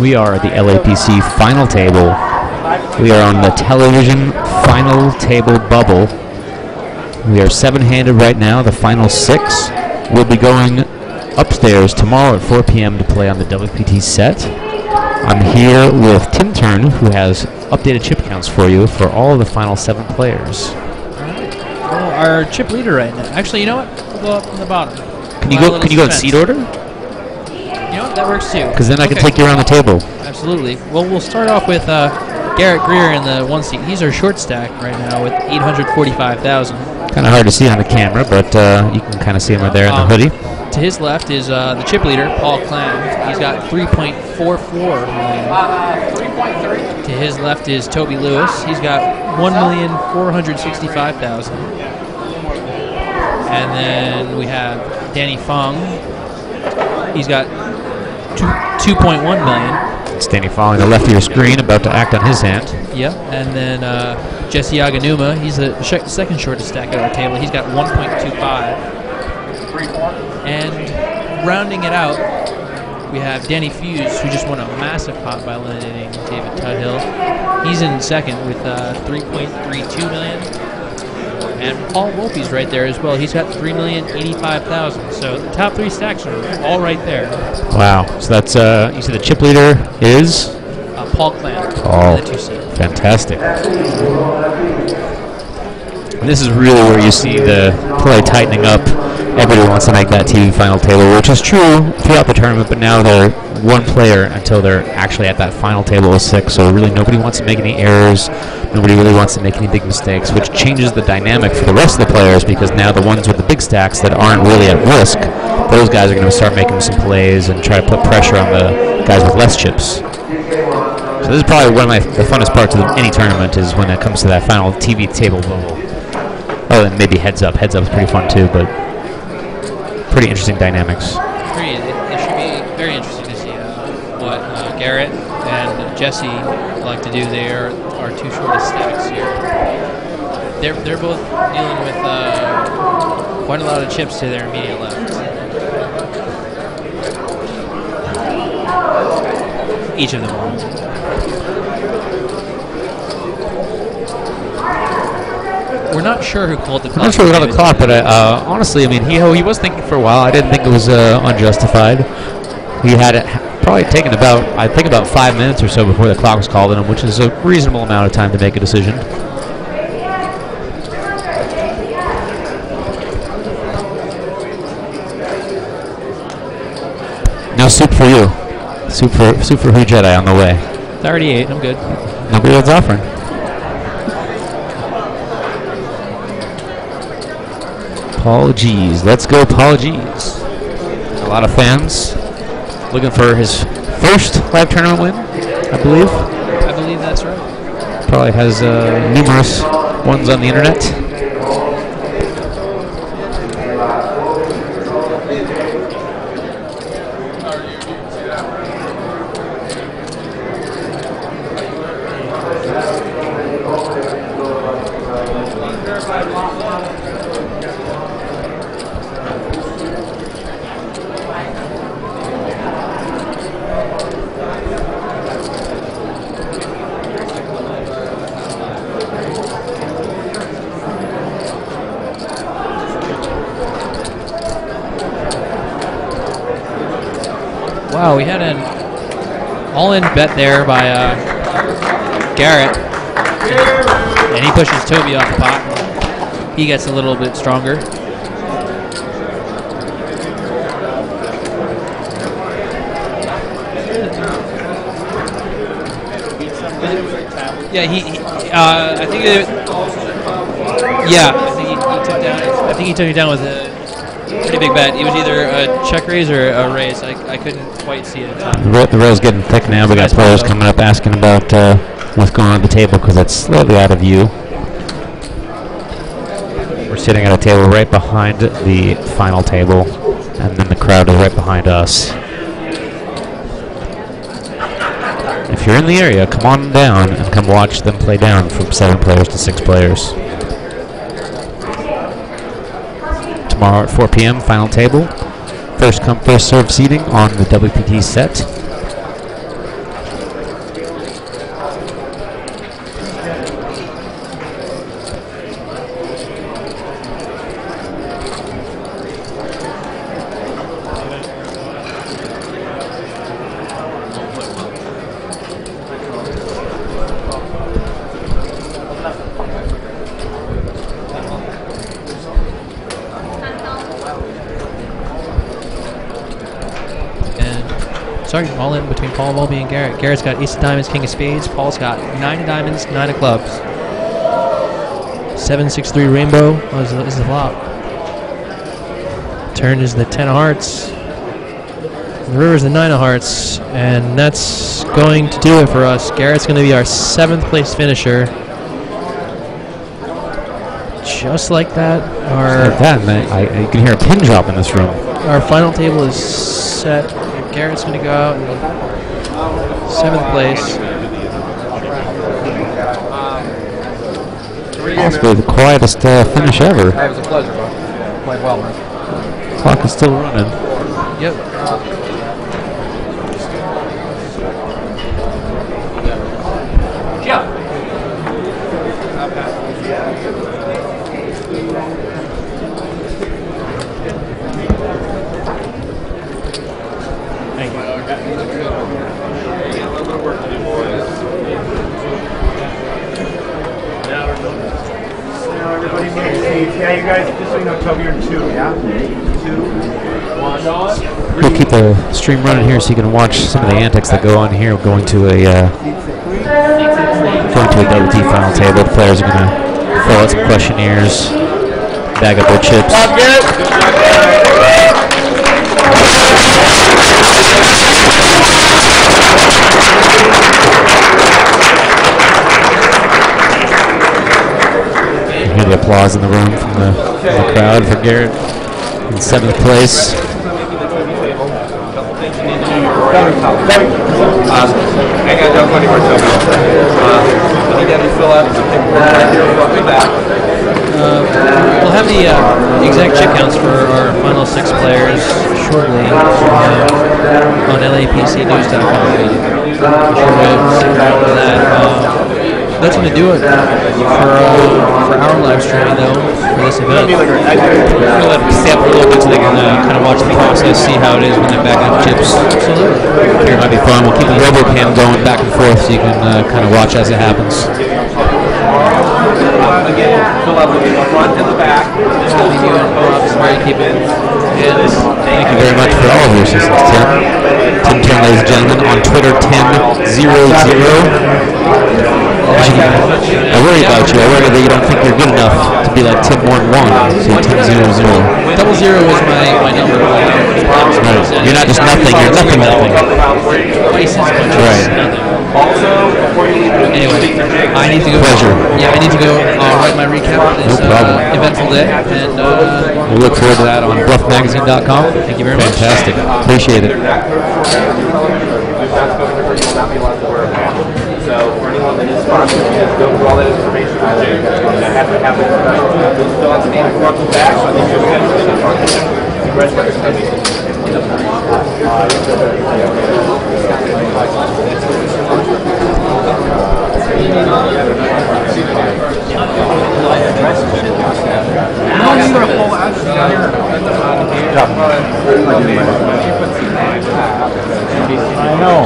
We are at the LAPC final table. We are on the television final table bubble. We are seven-handed right now, the final six. We'll be going upstairs tomorrow at 4 p.m. to play on the WPT set. I'm here with Tim Turn, who has updated chip counts for you for all of the final 7 players. Well, our chip leader right now. Actually, you know what? We'll go up from the bottom. Can you go in seat order? You know what? That works too. Because then I can take you around the table. Absolutely. Well, we'll start off with Garrett Greer in the 1 seat. He's our short stack right now with 845,000. Kind of hard to see on the camera, but you can kind of see him right there in the hoodie. To his left is the chip leader, Paul Clam. He's got 3.44 million. 3.3. To his left is Toby Lewis. He's got 1,465,000. And then we have Danny Fong. He's got 2.1 million. It's Danny Fong on the left of your screen, about to act on his hand. Yep. And then Jesse Aganuma. He's the second shortest stack at our table. He's got 1.25. And rounding it out, we have Danny Fuse, who just won a massive pot by eliminating David Tudhill. He's in second with 3.32 million. And Paul Wolpe's right there as well. He's got 3,085,000. So the top 3 stacks are all right there. Wow. So that's, you said the chip leader is? Paul Clam. Oh, the 2 seat. Fantastic. And this is really where you see the play tightening up. Everybody wants to make that TV final table, which is true throughout the tournament, but now they're one player until they're actually at that final table of 6, so really nobody wants to make any errors, nobody really wants to make any big mistakes, which changes the dynamic for the rest of the players, because now the ones with the big stacks that aren't really at risk, those guys are going to start making some plays and try to put pressure on the guys with less chips. So this is probably one of the funnest parts of any tournament, is when it comes to that final TV table bubble. Oh, and maybe heads up. Heads up is pretty fun too, but pretty interesting dynamics. It should be very interesting to see what Garrett and Jesse like to do. They are our 2 shortest stacks here. They're both dealing with quite a lot of chips to their immediate left. Each of them are. We're not sure who called the clock. I'm not sure who called the clock, but honestly, I mean, he was thinking for a while. I didn't think it was unjustified. He had it probably taken about 5 minutes or so before the clock was called on him, which is a reasonable amount of time to make a decision. No soup for you. Soup for Who Jedi on the way. 38. I'm good. Nobody else offering. Paul G's. Let's go, Paul G's. A lot of fans looking for his first live tournament win, I believe. I believe that's right. Probably has numerous ones on the internet. Wow, we had an all-in bet there by Garrett, and he pushes Toby off the pot. He gets a little bit stronger. Yeah, I think he took it down with a pretty big bet. It was either a check raise or a raise. I couldn't quite see it. The rail's getting thick now. We got players coming up asking about what's going on at the table, because it's slightly out of view. We're sitting at a table right behind the final table, and then the crowd is right behind us. If you're in the area, come on down and come watch them play down from 7 players to 6 players. Tomorrow at 4 p.m., final table. First come, first serve seating on the WPT set. sorry, all in between Paul Mulvey and Garrett. Garrett's got ace of diamonds, king of spades. Paul's got 9 of diamonds, 9 of clubs. 7-6-3 rainbow is the flop. Turn is the 10 of hearts. The river is the 9 of hearts, and that's going to do it for us. Garrett's going to be our 7th place finisher. Just like that. You can hear a pin drop in this room. Our final table is set. Garrett's going to go out in 7th place. Possibly the quietest finish ever. It was a pleasure, bro. Played well, man. Clock is still running. Yep. Yeah. Thank you. Everybody move seats. Yeah, you guys, just so you know, Toby, you're 2, yeah? 2, 1. We'll keep the stream running here so you can watch some of the antics that go on here. Going to a double T final table. The players are going to fill out some questionnaires, bag up their chips. Hear the applause in the room from the crowd for Garrett in 7th place. We'll have the exact chip counts for our final 6 players shortly on LAPCnews.com. Be sure to stick around for that. That's going to do it for our live streaming, though, for this event. We're going to let them stay up a little bit so they can kind of watch the process, see how it is when they're backing up chips. Absolutely. Here might be fun. We'll keep the RoboCam going back and forth so you can kind of watch as it happens. Again, fill out the front and the back. Just going to leave you in co-ops where you keep it. And thank you very much for all of your assistance, Tim. Tim, ladies and gentlemen, on Twitter, Tim00. I worry about you. I worry that you don't think you're good enough to be like Tim11. So Tim00. 00 is my number. Right. You're not just nothing. You're nothing. Twice as much as nothing. Anyway, I need to go. Pleasure. Yeah, I need to go write my recap of this eventful day, and we'll look forward to that on bluffmagazine.com. Thank you very much. Fantastic. Appreciate it. So for anyone that is sponsored, just go through all that information. Have to have it still outstanding front and back. So I think you're good for the sponsorship. I know.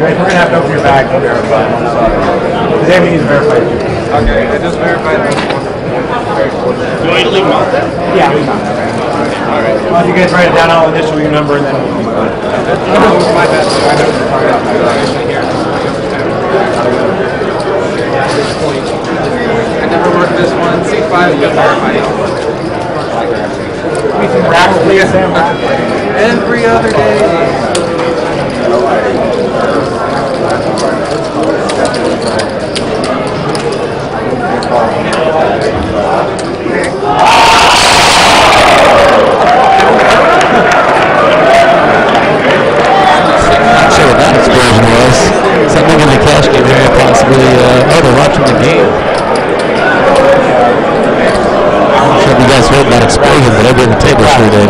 We're going to have to open your bag to verify. Because Amy needs to verify. Okay, I just verified this one. Do I need to leave them out there? Yeah, leave them out there. All right. Well, if you guys write it down, I'll initial your number and then we'll be fine. That was my bad. I never fired out my I never worked this one. C5 got verified. We can rack PSM every other day. Not sure what that explosion was. Something in the cash game area, possibly. They're watching the game. I'm not sure if you guys heard that explosion, but everybody at the table sure did.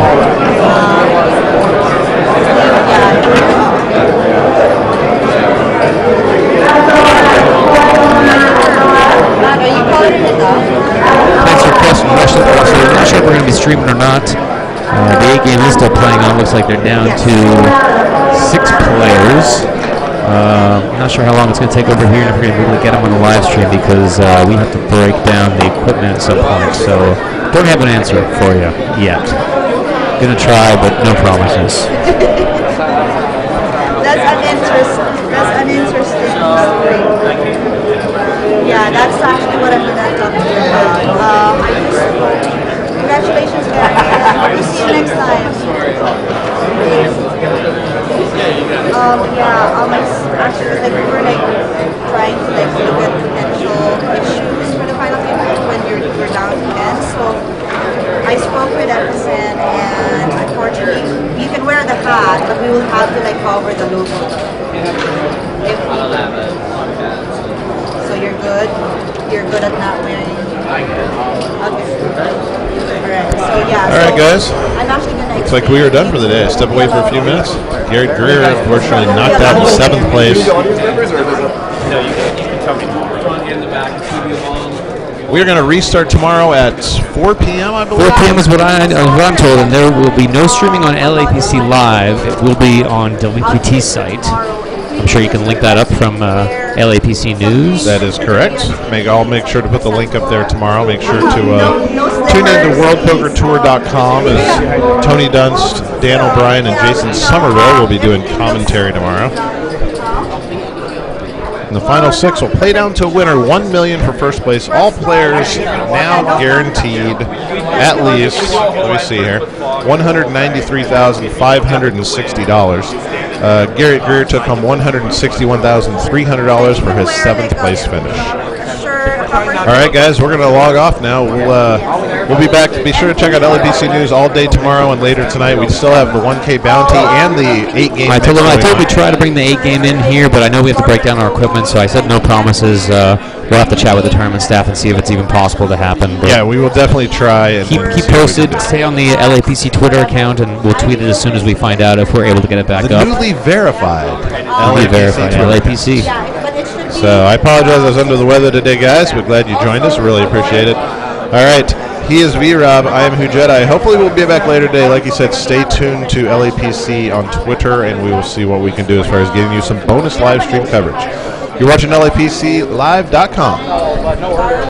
Are you calling it off? Thanks for question. So we're not sure if we're going to be streaming or not. The 8 game is still playing on. Looks like they're down to 6 players. Not sure how long it's going to take over here, and if we're going to be able to get them on the live stream because we have to break down the equipment at some point. So don't have an answer for you yet. Gonna try, but no promises. That's an interesting story. Yeah, that's actually what I'm gonna talk to you about. Congratulations, guys. We'll see you next time. Actually, like, we were like trying to like look at potential issues for the final game when you're down to 10. So I spoke with Epson, and unfortunately, you can wear the hat, but we will have to like cover the logo. If we so you're good. You're good at not wearing. Okay. Alright. So yeah. All right, guys. I'm actually gonna. Looks like we are done for the day. Step away for a few minutes. Garrett Greer, unfortunately, knocked out in 7th place. No, you can tell me. In the back, We are going to restart tomorrow at 4 p.m., I believe. 4 p.m. is what I'm told, and there will be no streaming on LAPC Live. It will be on WQT site. I'm sure you can link that up from LAPC News. That is correct. I'll make sure to put the link up there tomorrow. Make sure to tune in to WorldPokerTour.com as Tony Dunst, Dan O'Brien, and Jason Somerville will be doing commentary tomorrow. And the final 6 will play down to a winner, $1 million for first place. All players now guaranteed at least, let me see here, $193,560. Garrett Greer took home $161,300 for his 7th place finish. All right, guys, we're going to log off now. We'll be back. Be sure to check out LAPC News all day tomorrow and later tonight. We still have the 1K bounty and the 8 game. I told we try to bring the 8 game in here, but I know we have to break down our equipment, so I said no promises. We'll have to chat with the tournament staff and see if it's even possible to happen. But yeah, we will definitely try. And keep posted. Stay on the LAPC Twitter account, and we'll tweet it as soon as we find out if we're able to get it back up. Newly verified LAPC. So I apologize, I was under the weather today, guys. We're glad you joined us. Really appreciate it. All right, he is V-Rob. I am Who Jedi. Hopefully we'll be back later today. Like he said, stay tuned to LAPC on Twitter, and we will see what we can do as far as getting you some bonus live stream coverage. You're watching LAPClive.com.